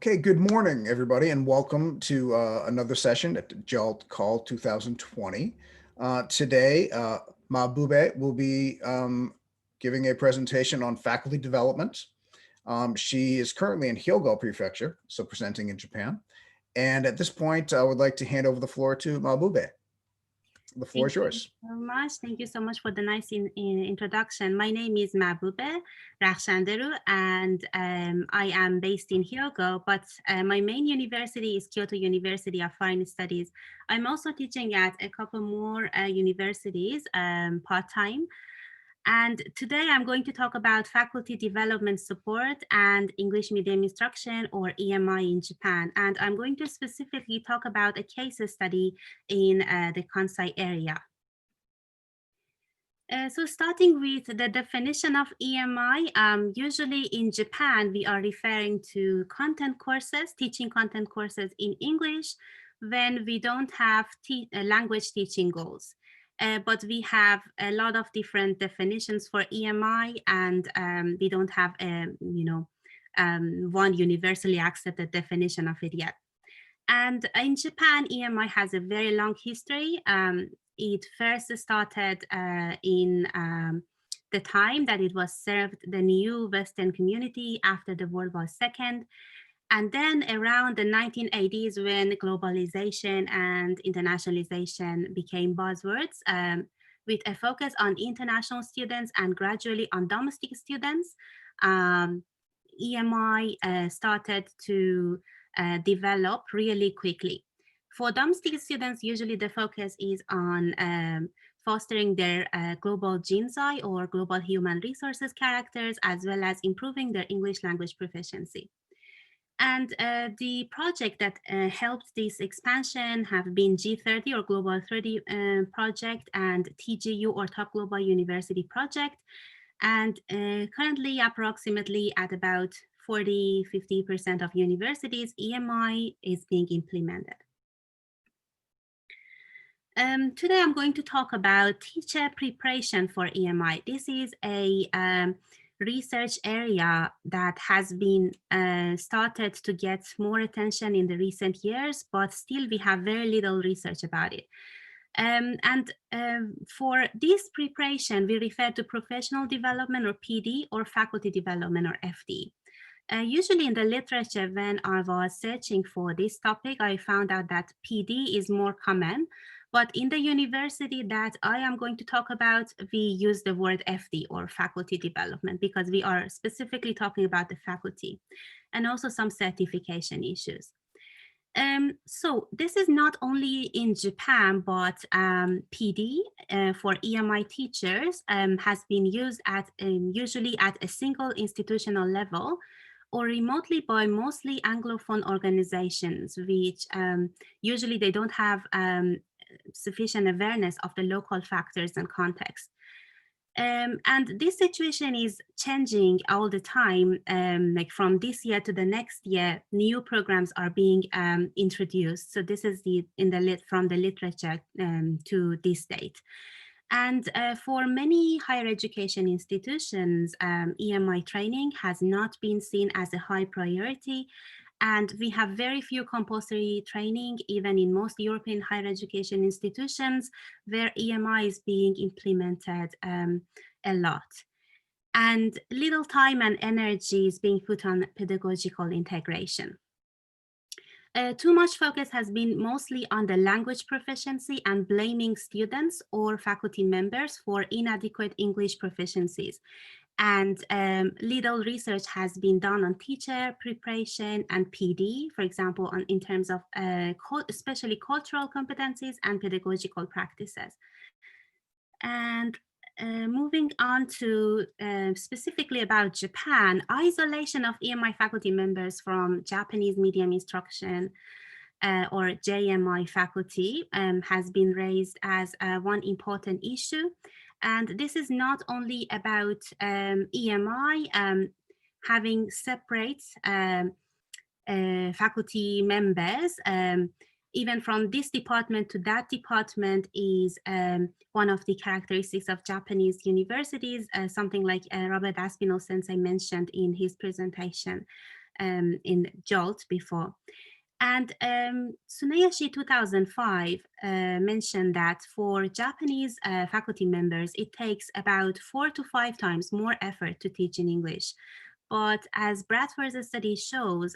Okay, good morning, everybody, and welcome to another session at the JALT Call 2020. Today, Mahboubeh will be giving a presentation on faculty development. She is currently in Hyogo Prefecture, so presenting in Japan. And at this point, I would like to hand over the floor to Mahboubeh. The floor is yours. Thank you so much. Thank you so much for the nice introduction. My name is Mahboubeh Rakhshandehroo, and I am based in Hyogo, but my main university is Kyoto University of Foreign Studies. I'm also teaching at a couple more universities part-time. And today I'm going to talk about faculty development support and English medium instruction, or EMI, in Japan. And I'm going to specifically talk about a case study in the Kansai area. So starting with the definition of EMI, usually in Japan, we are referring to content courses, teaching content courses in English when we don't have language teaching goals. But we have a lot of different definitions for EMI, and we don't have one universally accepted definition of it yet. And in Japan, EMI has a very long history. It first started in the time that it was served the new Western community after the World War II. And then around the 1980s, when globalization and internationalization became buzzwords, with a focus on international students and gradually on domestic students, EMI started to develop really quickly. For domestic students, usually the focus is on fostering their global GINSAI, or global human resources characters, as well as improving their English language proficiency. And the project that helped this expansion have been G30, or Global 30 project, and TGU, or Top Global University project. And currently, approximately at about 40–50% of universities, EMI is being implemented. Today, I'm going to talk about teacher preparation for EMI. This is a research area that has been started to get more attention in the recent years, but still we have very little research about it. For this preparation, we refer to professional development, or PD, or faculty development, or FD. Usually in the literature, when I was searching for this topic, I found out that PD is more common. But in the university that I am going to talk about, we use the word FD, or faculty development, because we are specifically talking about the faculty, and also some certification issues. So this is not only in Japan, but PD for EMI teachers has been used at usually at a single institutional level, or remotely by mostly Anglophone organizations, which usually they don't have sufficient awareness of the local factors and context. And this situation is changing all the time. Like from this year to the next year, new programs are being introduced. So this is from the literature to this date. And for many higher education institutions, EMI training has not been seen as a high priority. And we have very few compulsory training, even in most European higher education institutions, where EMI is being implemented a lot. And little time and energy is being put on pedagogical integration. Too much focus has been mostly on the language proficiency and blaming students or faculty members for inadequate English proficiencies. And little research has been done on teacher preparation and PD, for example, in terms of especially cultural competencies and pedagogical practices. And moving on to specifically about Japan, isolation of EMI faculty members from Japanese medium instruction or JMI faculty has been raised as one important issue. And this is not only about EMI having separate faculty members. Even from this department to that department is one of the characteristics of Japanese universities, something like Robert Aspinall Sensei mentioned in his presentation. in JALT before. And Tsuneyoshi 2005 mentioned that for Japanese faculty members, it takes about 4 to 5 times more effort to teach in English. But as Bradford's study shows,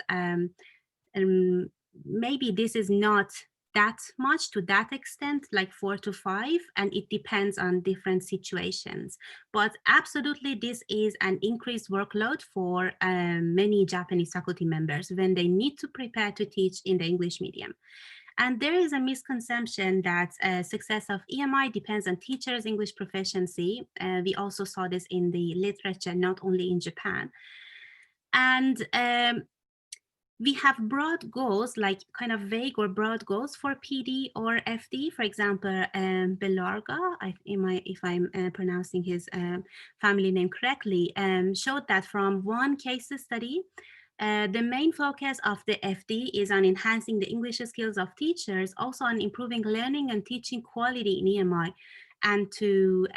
maybe this is not that much to that extent, like 4 to 5, and it depends on different situations. But absolutely, this is an increased workload for many Japanese faculty members when they need to prepare to teach in the English medium. And there is a misconception that success of EMI depends on teachers' English proficiency. We also saw this in the literature, not only in Japan. And we have broad goals, like kind of vague or broad goals for PD or FD. For example, Belarga, if I'm pronouncing his family name correctly, showed that from one case study, the main focus of the FD is on enhancing the English skills of teachers, also on improving learning and teaching quality in EMI, and to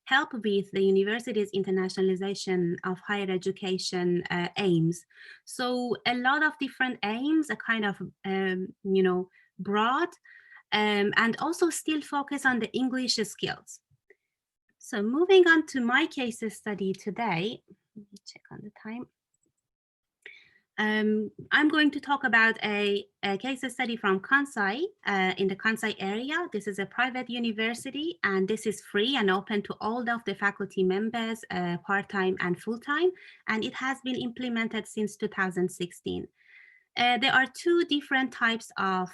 help with the university's internationalization of higher education aims. So a lot of different aims are kind of, broad, and also still focus on the English skills. So moving on to my case study today, let me check on the time. I'm going to talk about a case study from Kansai, in the Kansai area. This is a private university, and this is free and open to all of the faculty members, part-time and full-time, and it has been implemented since 2016. There are 2 different types of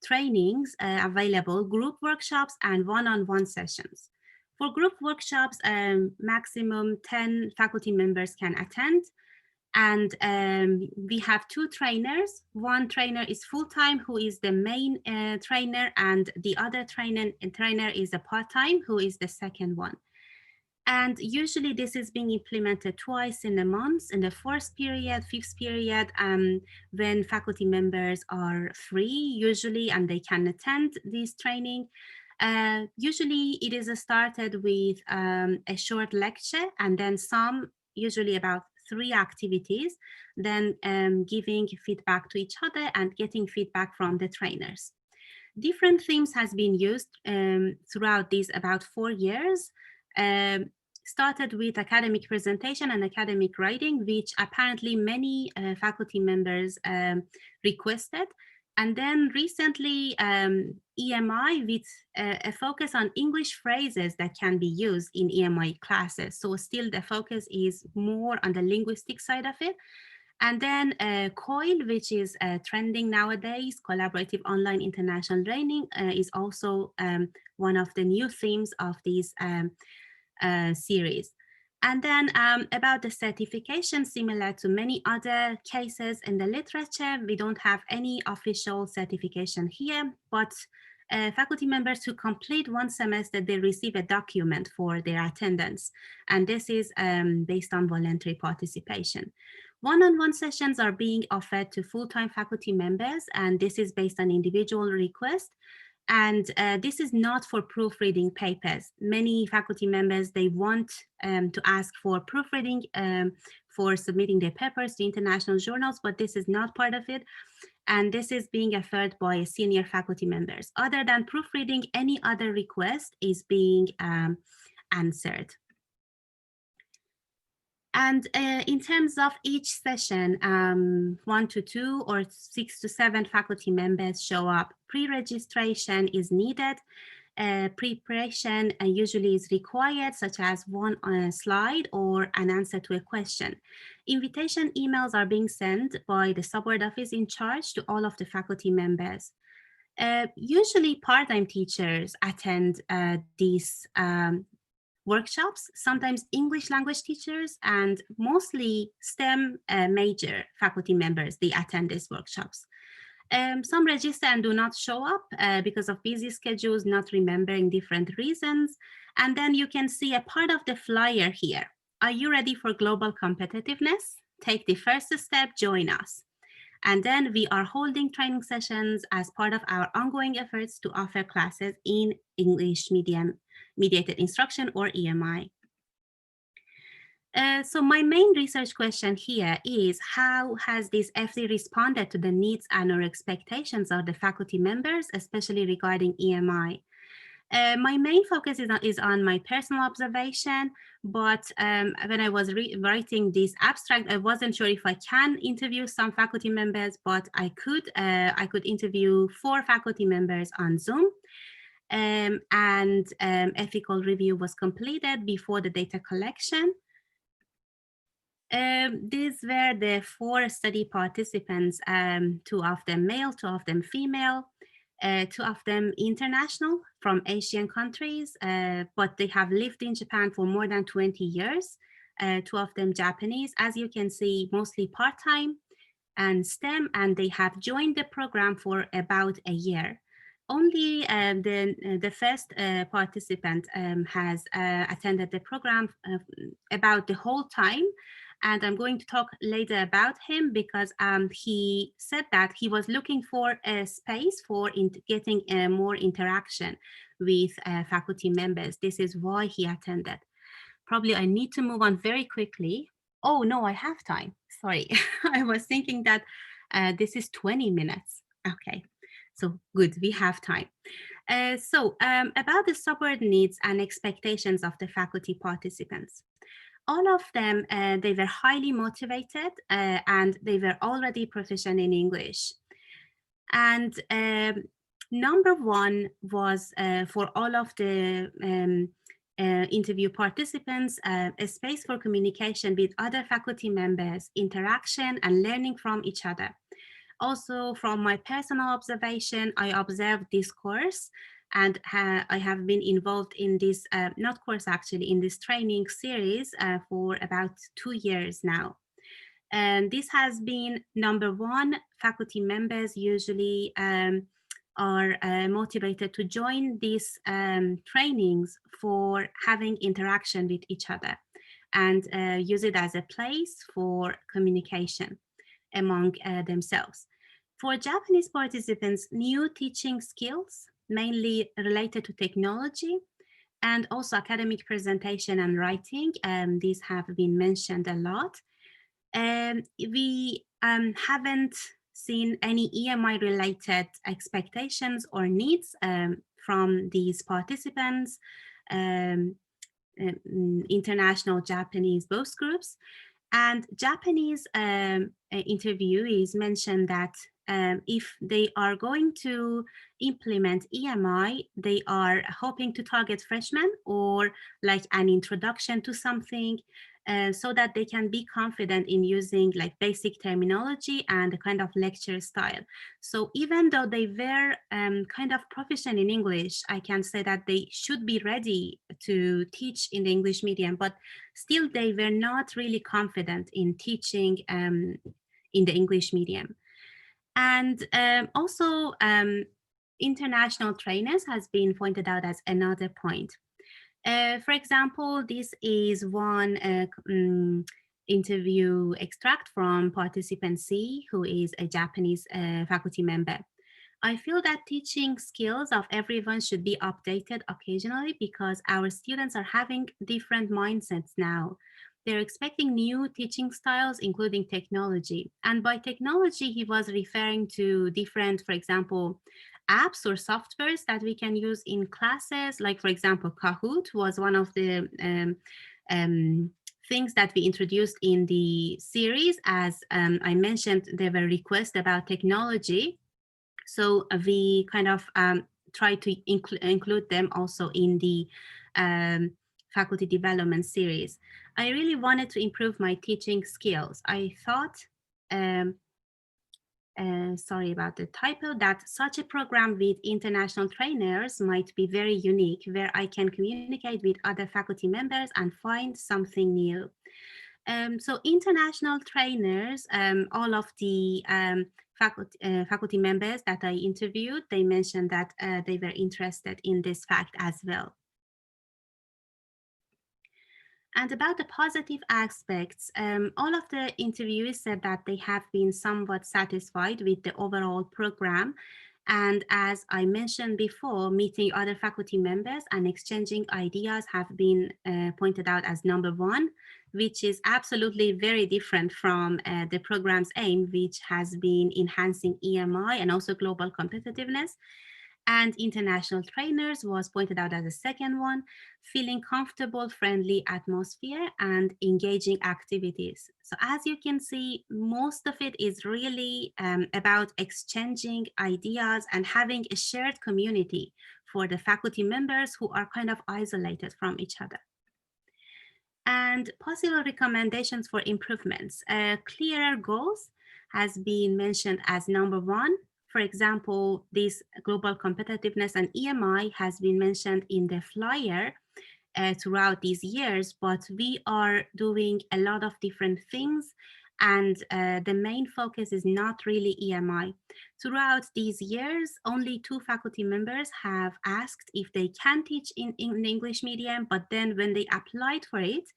trainings available: group workshops and one-on-one sessions. For group workshops, maximum 10 faculty members can attend. And we have 2 trainers. One trainer is full-time, who is the main trainer, and the other trainer is a part-time, who is the second one. And usually this is being implemented twice in a month, in the 4th period, 5th period, when faculty members are free, usually, and they can attend this training. Usually it is started with a short lecture, and then usually about 3 activities, then giving feedback to each other and getting feedback from the trainers. Different themes has been used throughout these about 4 years. Started with academic presentation and academic writing, which apparently many faculty members requested. And then recently, EMI with a focus on English phrases that can be used in EMI classes. So still the focus is more on the linguistic side of it. And then COIL, which is trending nowadays, collaborative online international learning, is also one of the new themes of this series. And then about the certification, similar to many other cases in the literature, we don't have any official certification here, but faculty members who complete 1 semester, they receive a document for their attendance. And this is based on voluntary participation. One-on-one sessions are being offered to full-time faculty members, and this is based on individual request. And this is not for proofreading papers. Many faculty members, they want to ask for proofreading for submitting their papers to international journals, but this is not part of it. And this is being offered by senior faculty members. Other than proofreading, any other request is being answered. And in terms of each session, 1 to 2 or 6 to 7 faculty members show up. Pre-registration is needed. Preparation usually is required, such as one slide or an answer to a question. Invitation emails are being sent by the subboard office in charge to all of the faculty members. Usually part-time teachers attend these workshops, sometimes English language teachers, and mostly STEM major faculty members, they attend these workshops. Some register and do not show up because of busy schedules, not remembering different reasons. And then you can see a part of the flyer here. Are you ready for global competitiveness? Take the first step, join us. And then we are holding training sessions as part of our ongoing efforts to offer classes in English medium mediated instruction, or EMI. So my main research question here is, how has this FD responded to the needs and or expectations of the faculty members, especially regarding EMI? My main focus is on my personal observation, but when I was writing this abstract, I wasn't sure if I can interview some faculty members, but I could interview 4 faculty members on Zoom. And ethical review was completed before the data collection. These were the 4 study participants, 2 of them male, 2 of them female, 2 of them international from Asian countries, but they have lived in Japan for more than 20 years, 2 of them Japanese, as you can see, mostly part-time and STEM, and they have joined the program for about a year. Only the first participant has attended the program about the whole time. And I'm going to talk later about him because he said that he was looking for a space for getting more interaction with faculty members. This is why he attended. Probably I need to move on very quickly. Oh, no, I have time. Sorry, I was thinking that this is 20 minutes. Okay, so good, we have time. About the support needs and expectations of the faculty participants. All of them, they were highly motivated and they were already proficient in English. And number 1 was for all of the interview participants, a space for communication with other faculty members, interaction and learning from each other. Also, from my personal observation, I observed this course and I have been involved in this, not course actually, in this training series for about 2 years now. And this has been number 1, faculty members usually are motivated to join these trainings for having interaction with each other and use it as a place for communication among themselves. For Japanese participants, new teaching skills, mainly related to technology, and also academic presentation and writing, these have been mentioned a lot. We haven't seen any EMI related expectations or needs from these participants, international, Japanese, both groups. And Japanese interviewees mentioned that if they are going to implement EMI, they are hoping to target freshmen or like an introduction to something so that they can be confident in using like basic terminology and a kind of lecture style. So even though they were kind of proficient in English, I can say that they should be ready to teach in the English medium, but still they were not really confident in teaching in the English medium. And also international trainers has been pointed out as another point. For example, this is one interview extract from participant C, who is a Japanese faculty member. I feel that teaching skills of everyone should be updated occasionally because our students are having different mindsets now. They're expecting new teaching styles, including technology. And by technology, he was referring to different, for example, apps or softwares that we can use in classes. Like, for example, Kahoot was one of the things that we introduced in the series. As I mentioned, there were requests about technology. So we kind of try to include them also in the faculty development series. I really wanted to improve my teaching skills. I thought, sorry about the typo, that such a program with international trainers might be very unique, where I can communicate with other faculty members and find something new. So international trainers, all of the faculty members that I interviewed, they mentioned that they were interested in this fact as well. And about the positive aspects, all of the interviewees said that they have been somewhat satisfied with the overall program. And as I mentioned before, meeting other faculty members and exchanging ideas have been pointed out as number 1, which is absolutely very different from the program's aim, which has been enhancing EMI and also global competitiveness. And international trainers was pointed out as a second one, feeling comfortable, friendly atmosphere and engaging activities. So as you can see, most of it is really about exchanging ideas and having a shared community for the faculty members who are kind of isolated from each other. And possible recommendations for improvements. Clearer goals has been mentioned as number one. For example, this global competitiveness and EMI has been mentioned in the flyer throughout these years, but we are doing a lot of different things, and the main focus is not really EMI. Throughout these years, only 2 faculty members have asked if they can teach in the English medium, but then when they applied for it,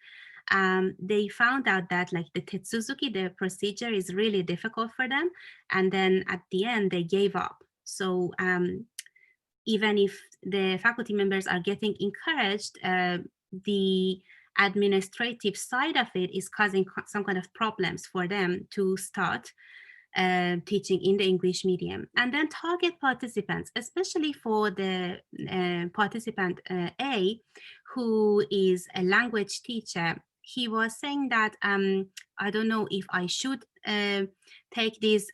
they found out that like the Tetsuzuki, the procedure is really difficult for them. And then at the end, they gave up. So even if the faculty members are getting encouraged, the administrative side of it is causing some kind of problems for them to start teaching in the English medium. And then target participants, especially for the participant A, who is a language teacher. He was saying that, I don't know if I should take these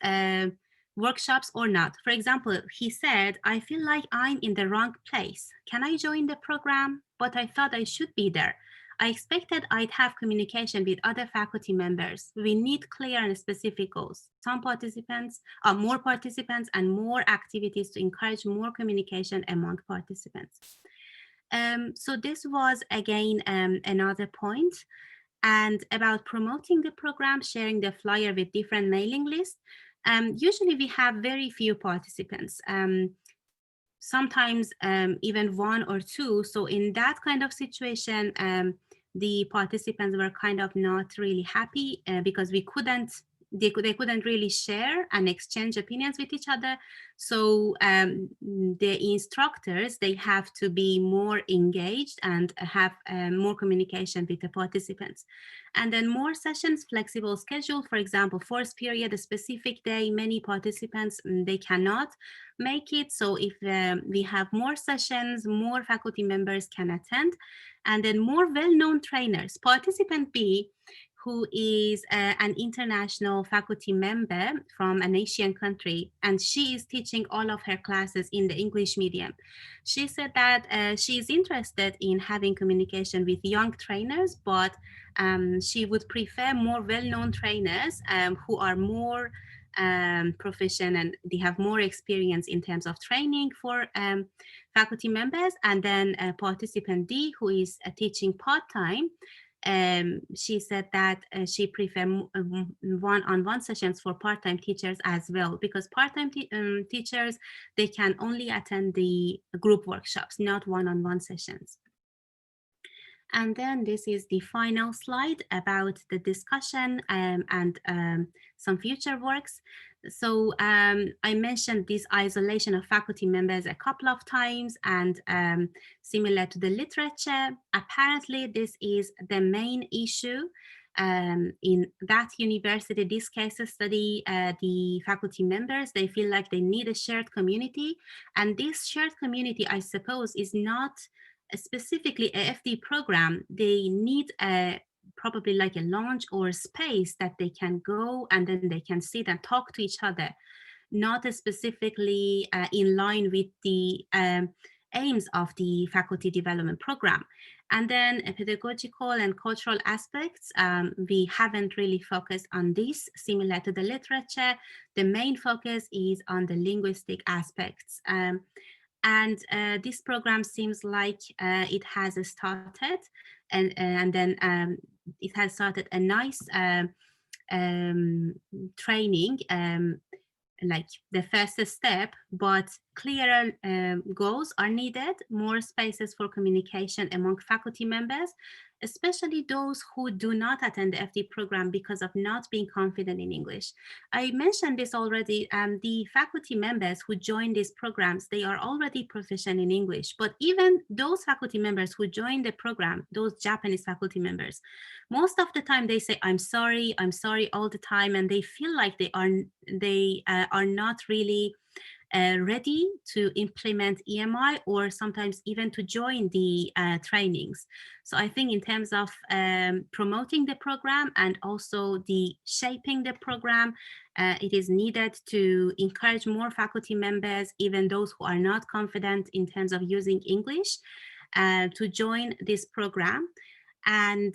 workshops or not. For example, he said, I feel like I'm in the wrong place. Can I join the program? But I thought I should be there. I expected I'd have communication with other faculty members. We need clear and specific goals. Some participants, more participants and more activities to encourage more communication among participants. So this was again another point. And about promoting the program, sharing the flyer with different mailing lists. Usually we have very few participants. Sometimes even 1 or 2. So in that kind of situation, the participants were kind of not really happy because they couldn't really share and exchange opinions with each other. So the instructors, they have to be more engaged and have more communication with the participants. And then more sessions, flexible schedule, for example, forced period, a specific day, many participants, they cannot make it. So if we have more sessions, more faculty members can attend. And then more well-known trainers. Participant B, who is an international faculty member from an Asian country, and she is teaching all of her classes in the English medium. She said that she is interested in having communication with young trainers, but she would prefer more well-known trainers who are more proficient and they have more experience in terms of training for faculty members. And then participant D, who is teaching part-time, she said that she prefers one-on-one sessions for part-time teachers as well, because part-time teachers, they can only attend the group workshops, not one-on-one sessions. And then this is the final slide about the discussion and some future works. So I mentioned this isolation of faculty members a couple of times, and similar to the literature, apparently this is the main issue in that university. This case study, the faculty members, they feel like they need a shared community, and this shared community, I suppose, is not specifically a FD program. They need probably like a lounge or space that they can go and then they can sit and talk to each other, not specifically in line with the aims of the faculty development program. And then pedagogical and cultural aspects, we haven't really focused on this. Similar to the literature, the main focus is on the linguistic aspects. And this program seems like it has started, and then it has started a nice training, like the first step, but clearer goals are needed, more spaces for communication among faculty members, especially those who do not attend the FD program because of not being confident in English. I mentioned this already. The faculty members who join these programs, they are already proficient in English, but even those faculty members who join the program, those Japanese faculty members, most of the time they say, I'm sorry all the time, and they feel like they are not really ready to implement EMI, or sometimes even to join the trainings. So I think in terms of promoting the program and also the shaping the program, it is needed to encourage more faculty members, even those who are not confident in terms of using English, to join this program. And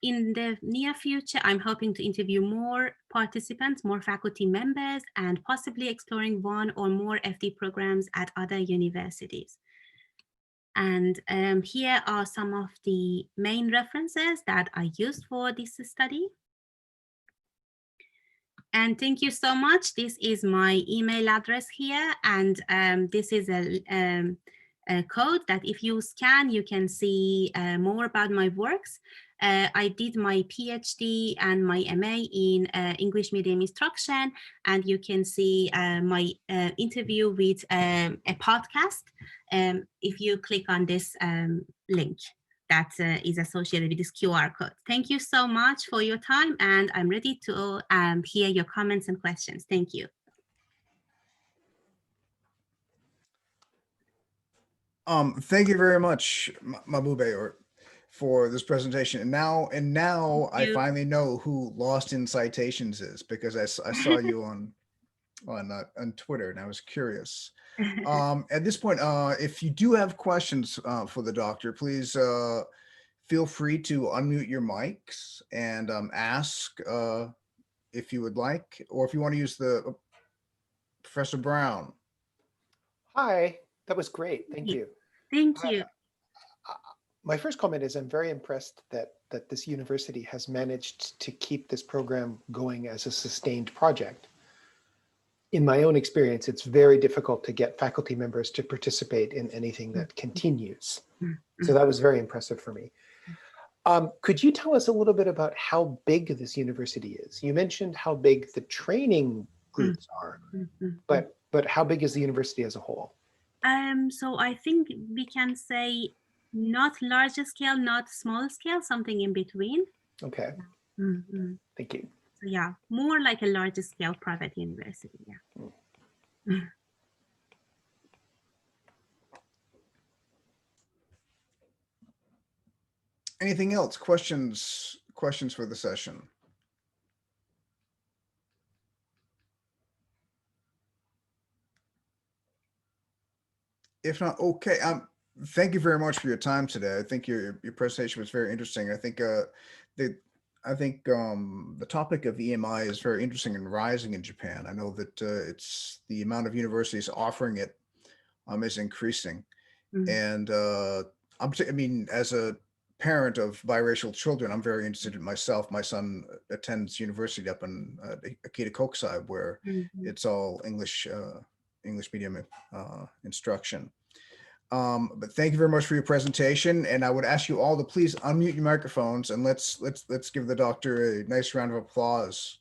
in the near future, I'm hoping to interview more participants, more faculty members, and possibly exploring one or more FD programs at other universities. And here are some of the main references that I used for this study. And thank you so much. This is my email address here, and this is a code that if you scan, you can see more about my works. I did my PhD and my MA in English medium instruction, and you can see my interview with a podcast if you click on this link that is associated with this QR code. Thank you so much for your time, and I'm ready to hear your comments and questions. Thank you. Thank you very much, Mahboubeh, for this presentation. And now I finally know who Lost in Citations is, because I saw you on Twitter, and I was curious. At this point, if you do have questions for the doctor, please feel free to unmute your mics and ask if you would like, or if you want to use the Professor Brown. Hi, that was great. Thank you. Thank you. My first comment is I'm very impressed that this university has managed to keep this program going as a sustained project. In my own experience, it's very difficult to get faculty members to participate in anything that continues. So that was very impressive for me. Could you tell us a little bit about how big this university is? You mentioned how big the training groups are, but how big is the university as a whole? So I think we can say not larger scale, not small scale, something in between. Okay. Thank you. So yeah, more like a larger scale private university. Yeah. Anything else? Questions for the session? If not, okay. Thank you very much for your time today. I think your presentation was very interesting. I think the topic of EMI is very interesting and rising in Japan. I know that it's the amount of universities offering it is increasing, and I mean, as a parent of biracial children, I'm very interested in myself. My son attends university up in Akita Kokusai, where it's all English medium instruction. But thank you very much for your presentation, and I would ask you all to please unmute your microphones, and let's give the doctor a nice round of applause.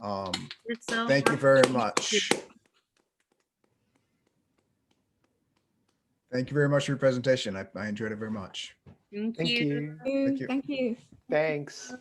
Thank you very much. Thank you very much for your presentation. I enjoyed it very much. Thank you. you. Thank you. Thank you. Thanks.